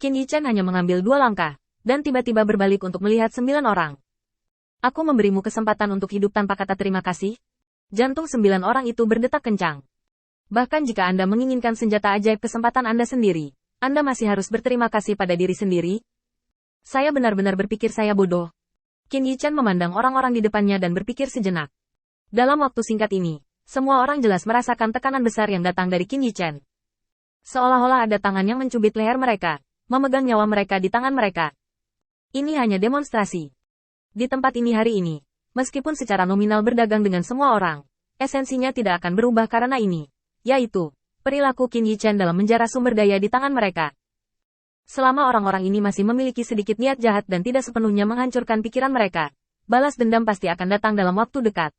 Qin Yichen hanya mengambil 2 langkah, dan tiba-tiba berbalik untuk melihat 9 orang. Aku memberimu kesempatan untuk hidup tanpa kata terima kasih. Jantung 9 orang itu berdetak kencang. Bahkan jika Anda menginginkan senjata ajaib kesempatan Anda sendiri, Anda masih harus berterima kasih pada diri sendiri. Saya benar-benar berpikir saya bodoh. Qin Yichen memandang orang-orang di depannya dan berpikir sejenak. Dalam waktu singkat ini, semua orang jelas merasakan tekanan besar yang datang dari Qin Yichen. Seolah-olah ada tangan yang mencubit leher mereka, memegang nyawa mereka di tangan mereka. Ini hanya demonstrasi. Di tempat ini hari ini, meskipun secara nominal berdagang dengan semua orang, esensinya tidak akan berubah karena ini, yaitu perilaku Qin Yichen dalam menjara sumber daya di tangan mereka. Selama orang-orang ini masih memiliki sedikit niat jahat dan tidak sepenuhnya menghancurkan pikiran mereka, balas dendam pasti akan datang dalam waktu dekat.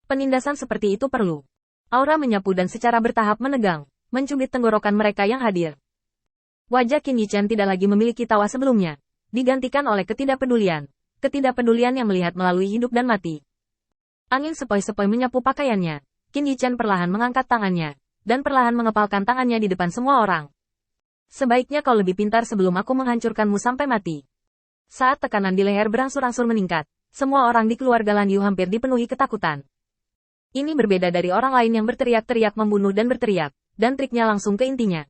Penindasan seperti itu perlu. Aura menyapu dan secara bertahap menegang, mencubit tenggorokan mereka yang hadir. Wajah Qin Yichen tidak lagi memiliki tawa sebelumnya, digantikan oleh ketidakpedulian yang melihat melalui hidup dan mati. Angin sepoi-sepoi menyapu pakaiannya. Qin Yichen perlahan mengangkat tangannya, dan perlahan mengepalkan tangannya di depan semua orang. Sebaiknya kau lebih pintar sebelum aku menghancurkanmu sampai mati. Saat tekanan di leher berangsur-angsur meningkat, semua orang di keluarga Lan Yu hampir dipenuhi ketakutan. Ini berbeda dari orang lain yang berteriak-teriak membunuh dan berteriak, dan triknya langsung ke intinya.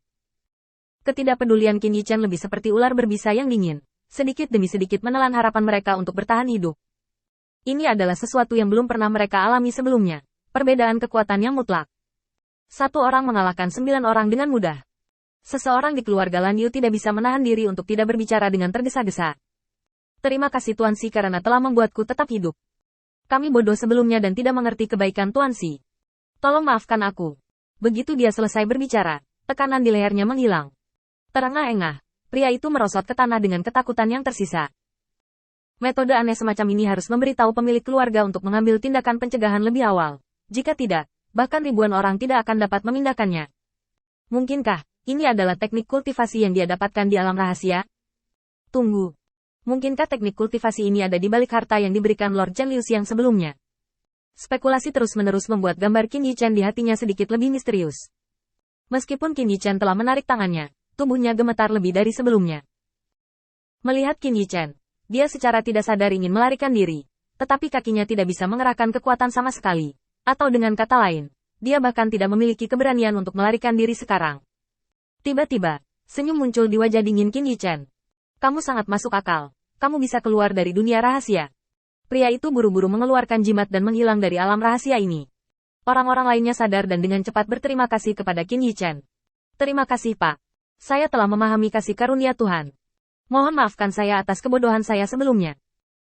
Ketidakpedulian Qin Yichen lebih seperti ular berbisa yang dingin, sedikit demi sedikit menelan harapan mereka untuk bertahan hidup. Ini adalah sesuatu yang belum pernah mereka alami sebelumnya, perbedaan kekuatan yang mutlak. 1 orang mengalahkan 9 orang dengan mudah. Seseorang di keluarga Lan Yu tidak bisa menahan diri untuk tidak berbicara dengan tergesa-gesa. Terima kasih Tuan Si karena telah membuatku tetap hidup. Kami bodoh sebelumnya dan tidak mengerti kebaikan Tuan Si. Tolong maafkan aku. Begitu dia selesai berbicara, tekanan di lehernya menghilang. Terengah-engah, pria itu merosot ke tanah dengan ketakutan yang tersisa. Metode aneh semacam ini harus memberitahu pemilik keluarga untuk mengambil tindakan pencegahan lebih awal. Jika tidak, bahkan ribuan orang tidak akan dapat memindahkannya. Mungkinkah ini adalah teknik kultivasi yang dia dapatkan di alam rahasia? Tunggu. Mungkinkah teknik kultivasi ini ada di balik harta yang diberikan Lord Chen Liuxiang sebelumnya? Spekulasi terus-menerus membuat gambar Qin Yichen di hatinya sedikit lebih misterius. Meskipun Qin Yichen telah menarik tangannya, tubuhnya gemetar lebih dari sebelumnya. Melihat Qin Yichen, dia secara tidak sadar ingin melarikan diri, tetapi kakinya tidak bisa mengerahkan kekuatan sama sekali. Atau dengan kata lain, dia bahkan tidak memiliki keberanian untuk melarikan diri sekarang. Tiba-tiba, senyum muncul di wajah dingin Qin Yichen. Kamu sangat masuk akal. Kamu bisa keluar dari dunia rahasia. Pria itu buru-buru mengeluarkan jimat dan menghilang dari alam rahasia ini. Orang-orang lainnya sadar dan dengan cepat berterima kasih kepada Qin Yichen. Terima kasih Pak. Saya telah memahami kasih karunia Tuhan. Mohon maafkan saya atas kebodohan saya sebelumnya.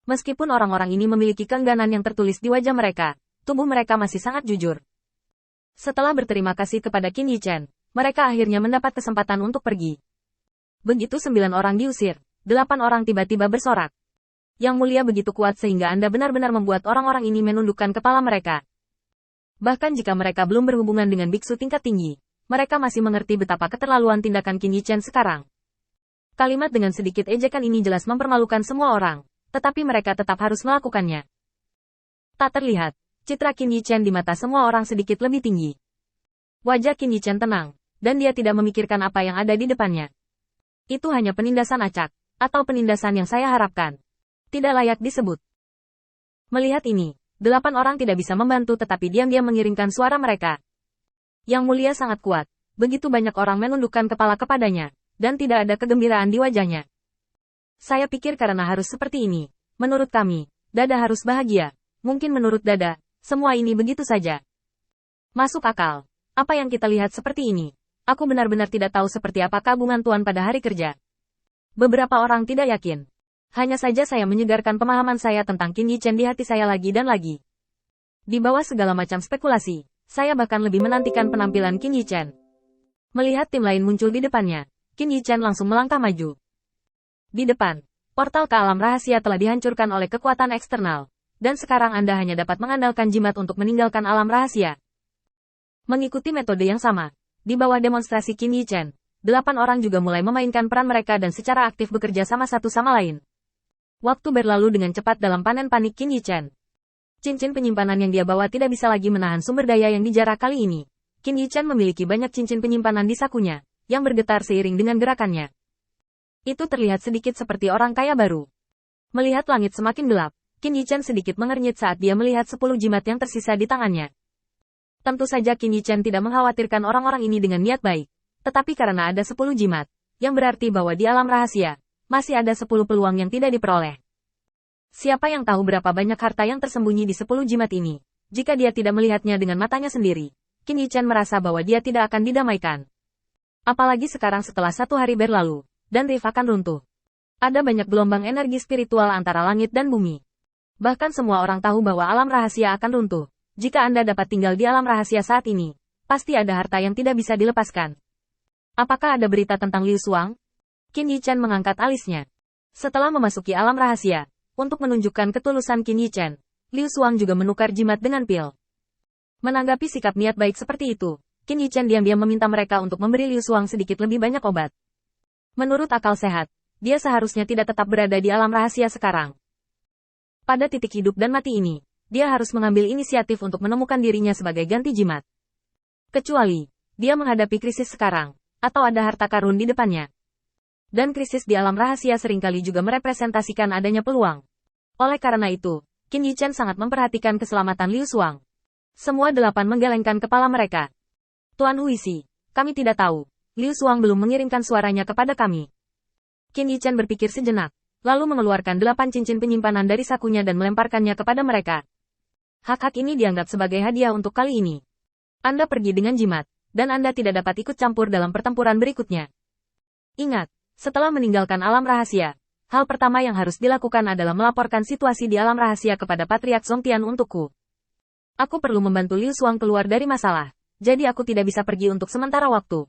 Meskipun orang-orang ini memiliki keengganan yang tertulis di wajah mereka, tubuh mereka masih sangat jujur. Setelah berterima kasih kepada Qin Yichen, mereka akhirnya mendapat kesempatan untuk pergi. Begitu 9 orang diusir, 8 orang tiba-tiba bersorak. Yang mulia begitu kuat sehingga Anda benar-benar membuat orang-orang ini menundukkan kepala mereka. Bahkan jika mereka belum berhubungan dengan biksu tingkat tinggi, mereka masih mengerti betapa keterlaluan tindakan Qin Yichen sekarang. Kalimat dengan sedikit ejekan ini jelas mempermalukan semua orang, tetapi mereka tetap harus melakukannya. Tak terlihat, citra Qin Yichen di mata semua orang sedikit lebih tinggi. Wajah Qin Yichen tenang, dan dia tidak memikirkan apa yang ada di depannya. Itu hanya penindasan acak, atau penindasan yang saya harapkan. Tidak layak disebut. Melihat ini, 8 orang tidak bisa membantu tetapi diam-diam mengiringkan suara mereka. Yang mulia sangat kuat, begitu banyak orang menundukkan kepala kepadanya, dan tidak ada kegembiraan di wajahnya. Saya pikir karena harus seperti ini, menurut kami, Dada harus bahagia, mungkin menurut Dada, semua ini begitu saja. Masuk akal, apa yang kita lihat seperti ini, aku benar-benar tidak tahu seperti apa kagum Tuan pada hari kerja. Beberapa orang tidak yakin. Hanya saja saya menyegarkan pemahaman saya tentang Qin Yichen di hati saya lagi dan lagi. Di bawah segala macam spekulasi, saya bahkan lebih menantikan penampilan Qin Yichen. Melihat tim lain muncul di depannya, Qin Yichen langsung melangkah maju. Di depan, portal ke alam rahasia telah dihancurkan oleh kekuatan eksternal, dan sekarang Anda hanya dapat mengandalkan jimat untuk meninggalkan alam rahasia. Mengikuti metode yang sama, di bawah demonstrasi Qin Yichen, 8 orang juga mulai memainkan peran mereka dan secara aktif bekerja sama satu sama lain. Waktu berlalu dengan cepat dalam panen panik Qin Yichen. Cincin penyimpanan yang dia bawa tidak bisa lagi menahan sumber daya yang dijarah kali ini. Qin Yichen memiliki banyak cincin penyimpanan di sakunya, yang bergetar seiring dengan gerakannya. Itu terlihat sedikit seperti orang kaya baru. Melihat langit semakin gelap, Qin Yichen sedikit mengernyit saat dia melihat 10 jimat yang tersisa di tangannya. Tentu saja Qin Yichen tidak mengkhawatirkan orang-orang ini dengan niat baik. Tetapi karena ada 10 jimat, yang berarti bahwa di alam rahasia, masih ada 10 peluang yang tidak diperoleh. Siapa yang tahu berapa banyak harta yang tersembunyi di 10 jimat ini? Jika dia tidak melihatnya dengan matanya sendiri, Qin Yichen merasa bahwa dia tidak akan didamaikan. Apalagi sekarang setelah 1 hari berlalu, dan Rift akan runtuh. Ada banyak gelombang energi spiritual antara langit dan bumi. Bahkan semua orang tahu bahwa alam rahasia akan runtuh. Jika Anda dapat tinggal di alam rahasia saat ini, pasti ada harta yang tidak bisa dilepaskan. Apakah ada berita tentang Liu Xuang? Qin Yichen mengangkat alisnya. Setelah memasuki alam rahasia, untuk menunjukkan ketulusan Qin Yichen, Liu Xuang juga menukar jimat dengan pil. Menanggapi sikap niat baik seperti itu, Qin Yichen diam-diam meminta mereka untuk memberi Liu Xuang sedikit lebih banyak obat. Menurut akal sehat, dia seharusnya tidak tetap berada di alam rahasia sekarang. Pada titik hidup dan mati ini, dia harus mengambil inisiatif untuk menemukan dirinya sebagai ganti jimat. Kecuali, dia menghadapi krisis sekarang, atau ada harta karun di depannya. Dan krisis di alam rahasia seringkali juga merepresentasikan adanya peluang. Oleh karena itu, Qin Yichen sangat memperhatikan keselamatan Liu Xuang. Semua 8 menggelengkan kepala mereka. Tuan Huisi, kami tidak tahu. Liu Xuang belum mengirimkan suaranya kepada kami. Qin Yichen berpikir sejenak, lalu mengeluarkan 8 cincin penyimpanan dari sakunya dan melemparkannya kepada mereka. Hak-hak ini dianggap sebagai hadiah untuk kali ini. Anda pergi dengan jimat, dan Anda tidak dapat ikut campur dalam pertempuran berikutnya. Ingat, setelah meninggalkan alam rahasia, hal pertama yang harus dilakukan adalah melaporkan situasi di alam rahasia kepada Patriark Songtian untukku. Aku perlu membantu Liu Xuang keluar dari masalah, jadi aku tidak bisa pergi untuk sementara waktu.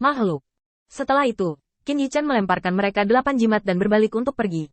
Makhluk. Setelah itu, Qin Yichen melemparkan mereka 8 jimat dan berbalik untuk pergi.